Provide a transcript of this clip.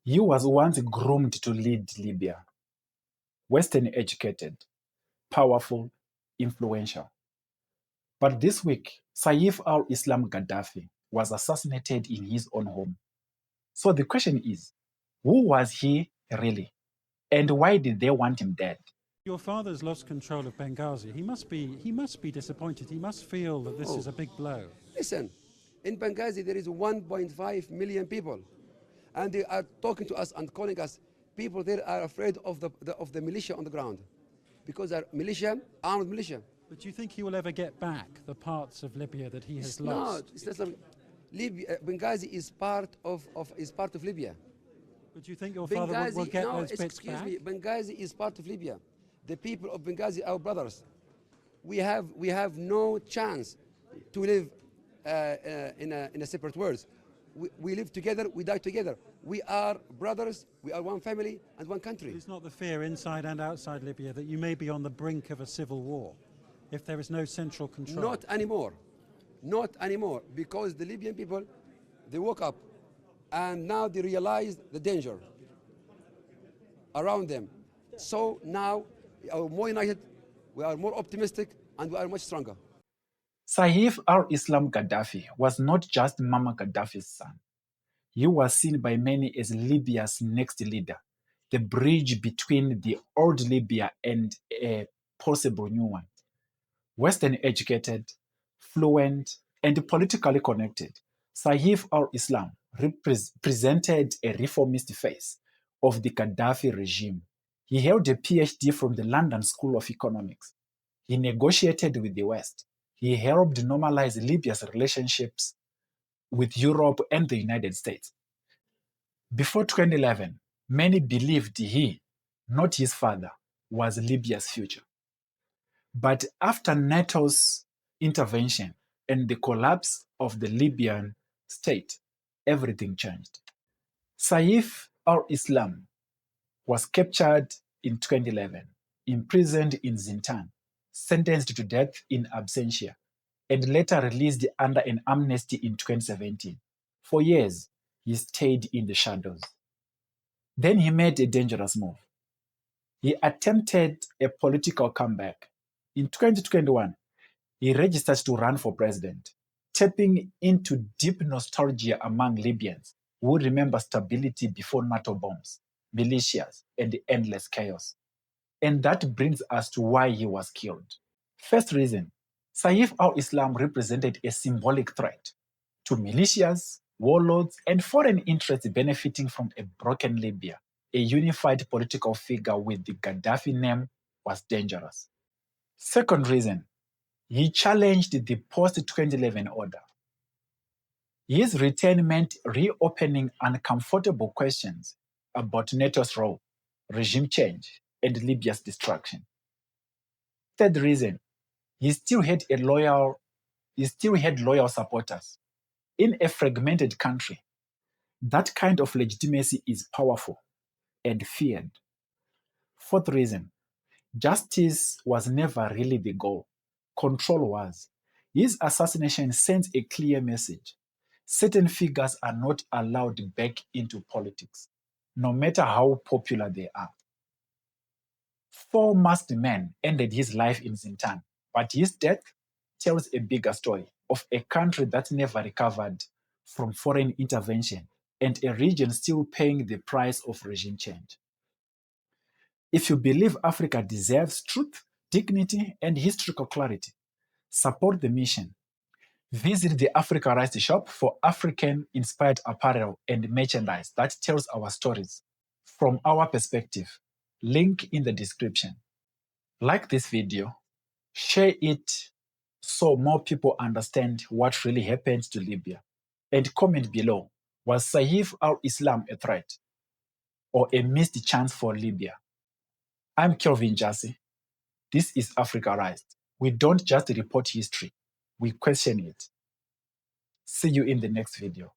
He was once groomed to lead Libya. Western educated, powerful, influential. But this week, Saif al-Islam Gaddafi was assassinated in his own home. So the question is, who was he really? And why did they want him dead? Your father's lost control of Benghazi. He must be disappointed. He must feel that this is a big blow. Listen, in Benghazi there is 1.5 million people, and they are talking to us and calling us. People there are afraid of the militia on the ground, because they're armed militia. But do you think he will ever get back the parts of Libya that he has lost? lost? It's not. Benghazi is part of Libya. But do you think your father will get those bits excuse back? me, Benghazi is part of Libya. The people of Benghazi are our brothers. We have no chance to live in a separate world. We live together, we die together. We are brothers, we are one family and one country. It's not the fear inside and outside Libya that you may be on the brink of a civil war if there is no central control? Not anymore. Not anymore, because the Libyan people, they woke up and now they realize the danger around them. So now we are more united, we are more optimistic, and we are much stronger. Saif al-Islam Gaddafi was not just Muammar Gaddafi's son. He was seen by many as Libya's next leader, the bridge between the old Libya and a possible new one. Western educated, fluent, and politically connected, Saif al-Islam represented a reformist face of the Gaddafi regime. He held a PhD from the London School of Economics. He negotiated with the West. He helped normalize Libya's relationships with Europe and the United States. Before 2011, many believed he, not his father, was Libya's future. But after NATO's intervention and the collapse of the Libyan state, everything changed. Saif al-Islam was captured in 2011, imprisoned in Zintan, sentenced to death in absentia, and later released under an amnesty in 2017. For years, he stayed in the shadows. Then he made a dangerous move. He attempted a political comeback. In 2021, he registered to run for president, tapping into deep nostalgia among Libyans who remember stability before NATO bombs, militias, and endless chaos. And that brings us to why he was killed. First reason, Saif al-Islam represented a symbolic threat to militias, warlords, and foreign interests benefiting from a broken Libya. A unified political figure with the Gaddafi name was dangerous. Second reason, he challenged the post-2011 order. His return meant reopening uncomfortable questions about NATO's role, regime change, and Libya's destruction. Third reason, he still had loyal supporters. In a fragmented country, that kind of legitimacy is powerful and feared. Fourth reason, justice was never really the goal. Control was. His assassination sends a clear message. Certain figures are not allowed back into politics, no matter how popular they are. 4 masked men ended his life in Zintan, but his death tells a bigger story of a country that never recovered from foreign intervention and a region still paying the price of regime change. If you believe Africa deserves truth, dignity, and historical clarity, support the mission. Visit the Africarized shop for African-inspired apparel and merchandise that tells our stories from our perspective. Link in the description. Like this video, share it so more people understand what really happened to Libya. And comment below, was Saif al-Islam a threat or a missed chance for Libya? I'm 𝒂𝒊𝒔𝒆𝒔. This is Africarized. We don't just report history, we question it. See you in the next video.